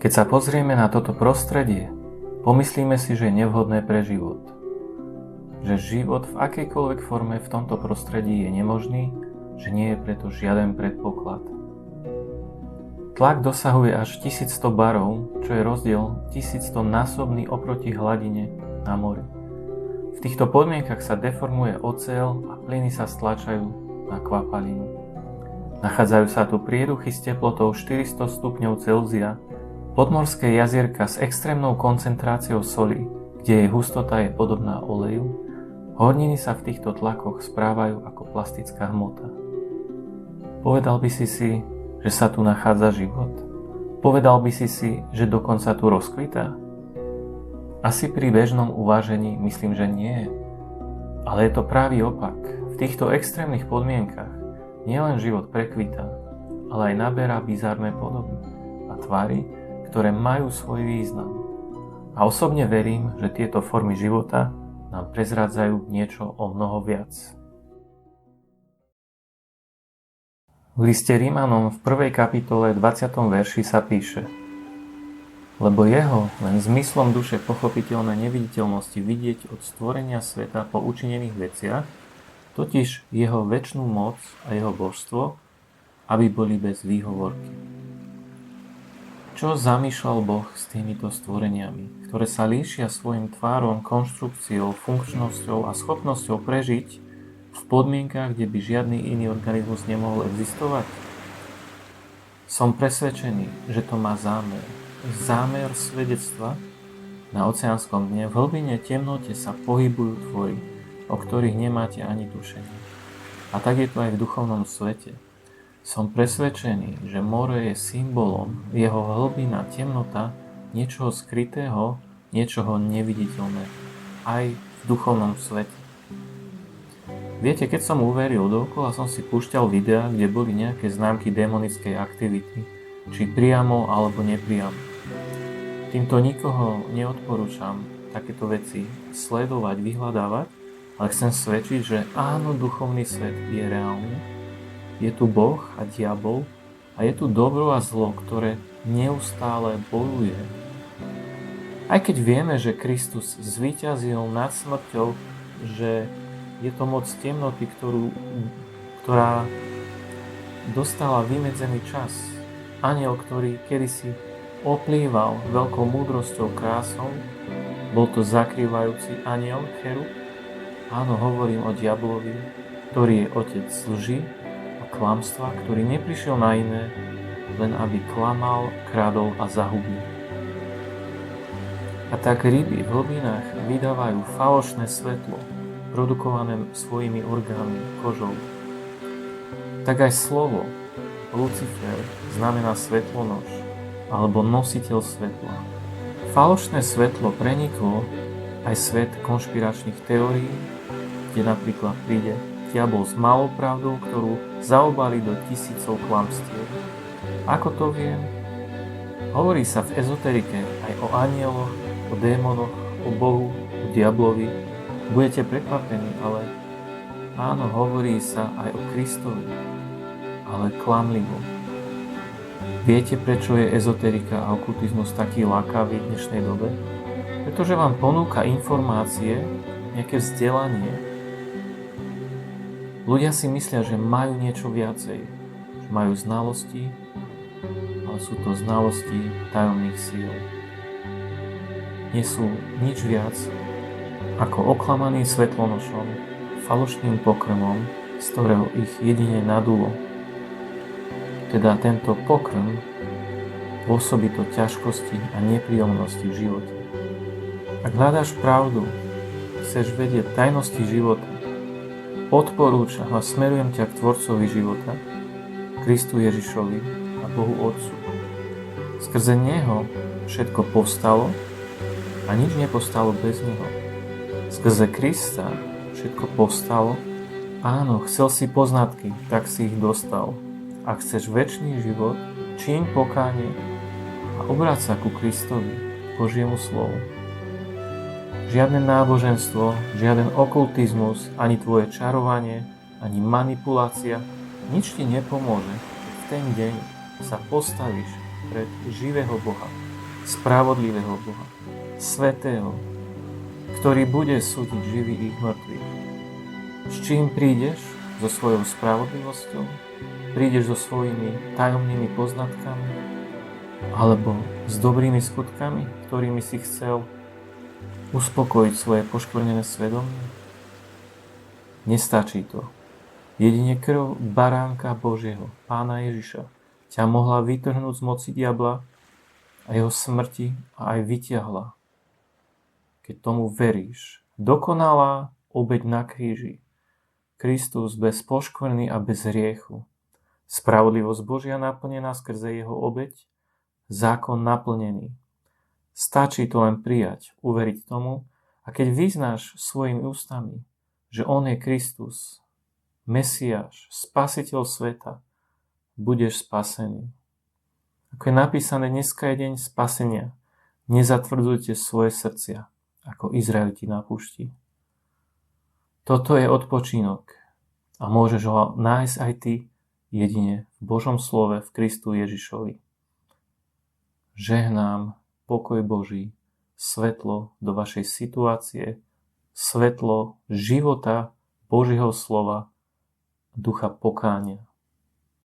Keď sa pozrieme na toto prostredie, pomyslíme si, že je nevhodné pre život. Že život v akejkoľvek forme v tomto prostredí je nemožný, že nie je preto žiaden predpoklad. Tlak dosahuje až 1100 barov, čo je rozdiel 1100 násobný oproti hladine na mori. V týchto podmienkach sa deformuje oceľ a plyny sa stlačajú na kvapalinu. Nachádzajú sa tu prieduchy s teplotou 400 stupňov Celzia, podmorské jazierka s extrémnou koncentráciou soli, kde jej hustota je podobná oleju. Horniny sa v týchto tlakoch správajú ako plastická hmota. Povedal by si, že sa tu nachádza život? Povedal by si, že dokonca tu rozkvitá? Asi pri bežnom uvážení myslím, že nie. Ale je to pravý opak. V týchto extrémnych podmienkach nielen život prekvitá, ale aj naberá bizarné podoby a tvary, ktoré majú svoj význam. A osobne verím, že tieto formy života nám prezrádzajú niečo o mnoho viac. V liste Rímanom v 1. kapitole 20. verši sa píše: Lebo jeho len zmyslom duše pochopiteľné neviditeľnosti vidieť od stvorenia sveta po učinených veciach, totiž jeho večnú moc a jeho božstvo, aby boli bez výhovorky. Čo zamýšľal Boh s týmito stvoreniami, ktoré sa líšia svojim tvárom, konštrukciou, funkčnosťou a schopnosťou prežiť v podmienkach, kde by žiadny iný organizmus nemohol existovať? Som presvedčený, že to má zámer. Zámer svedectva. Na oceánskom dne v hlbine temnote sa pohybujú tvory, o ktorých nemáte ani tušenie. A tak je to aj v duchovnom svete. Som presvedčený, že more je symbolom, jeho hlbina, temnota, niečoho skrytého, niečoho neviditeľného. Aj v duchovnom svete. Viete, keď som uveril, dookola som si púšťal videá, kde boli nejaké známky démonickej aktivity, či priamo alebo nepriamo. Týmto nikoho neodporúčam takéto veci sledovať, vyhľadávať, ale chcem svedčiť, že áno, duchovný svet je reálny. Je tu Boh a diabol a je tu dobro a zlo, ktoré neustále bojuje. Aj keď vieme, že Kristus zvíťazil nad smrťou, že je to moc temnoty, ktorá dostala vymedzený čas. Anjel, ktorý kedysi oplýval veľkou múdrosťou, krásou, bol to zakrývajúci anjel, cherub. Áno, hovorím o diablovi, ktorý je otec lži a klamstva, ktorý neprišiel na iné, len aby klamal, kradol a zahubil. A tak ryby v hlbinách vydávajú falošné svetlo, produkované svojimi orgánmi, kožou. Tak aj slovo Lucifer znamená svetlonož alebo nositeľ svetla. Falošné svetlo preniklo aj svet konšpiračných teórií, kde napríklad príde diabol s malou pravdou, ktorú zaobali do tisícov klamstiev. Ako to viem? Hovorí sa v ezoterike aj o anjeloch, o démonoch, o Bohu, o diablovi. Budete prekvapení, ale áno, hovorí sa aj o Kristovi, ale klamlivo. Viete, prečo je ezoterika a okultizmus taký lákavý v dnešnej dobe? Pretože vám ponúka informácie, nejaké vzdelanie. Ľudia si myslia, že majú niečo viacej, že majú znalosti, ale sú to znalosti tajomných síl. Nie sú nič viac ako oklamaný svetlonošom, falošným pokrmom, z ktorého ich jedine nadulo. Teda tento pokrm pôsobí to ťažkosti a nepríjemnosti v živote. Ak hľadáš pravdu, chceš vedieť tajnosti života, odporúčam a smerujem ťa k Tvorcovi života, Kristu Ježišovi a Bohu Otcu. Skrze Neho všetko povstalo a nič nepostalo bez Neho. Skrze Krista všetko povstalo. Áno, chcel si poznatky, tak si ich dostal. Ak chceš večný život, čiň pokánie a obráť sa ku Kristovi, Božiemu slovu. Žiadne náboženstvo, žiaden okultizmus, ani tvoje čarovanie, ani manipulácia, nič ti nepomôže, keď v ten deň sa postavíš pred živého Boha, spravodlivého Boha, svätého, ktorý bude súdiť živých i mŕtvych. S čím prídeš? So svojou spravodlivosťou? Prídeš so svojimi tajomnými poznatkami? Alebo s dobrými skutkami, ktorými si chcel uspokojiť svoje poškvrnené svedomie? Nestačí to. Jedine krv baránka Božieho, Pána Ježiša, ťa mohla vytrhnúť z moci diabla a jeho smrti a aj vytiahla. Keď tomu veríš, dokonalá obeť na kríži, Kristus bez poškvrny a bez hriechu, spravodlivosť Božia naplnená skrze jeho obeť, zákon naplnený. Stačí to len prijať, uveriť tomu, a keď vyznáš svojimi ústami, že on je Kristus, Mesiáš, Spasiteľ sveta, budeš spasený. Ako je napísané, dneska je deň spasenia. Nezatvrdzujte svoje srdcia, ako Izraeliti na púšti. Toto je odpočinok a môžeš ho nájsť aj ty jedine v Božom slove v Kristu Ježišovi. Žehnám pokoj Boží, svetlo do vašej situácie, svetlo života Božieho slova, ducha pokánia.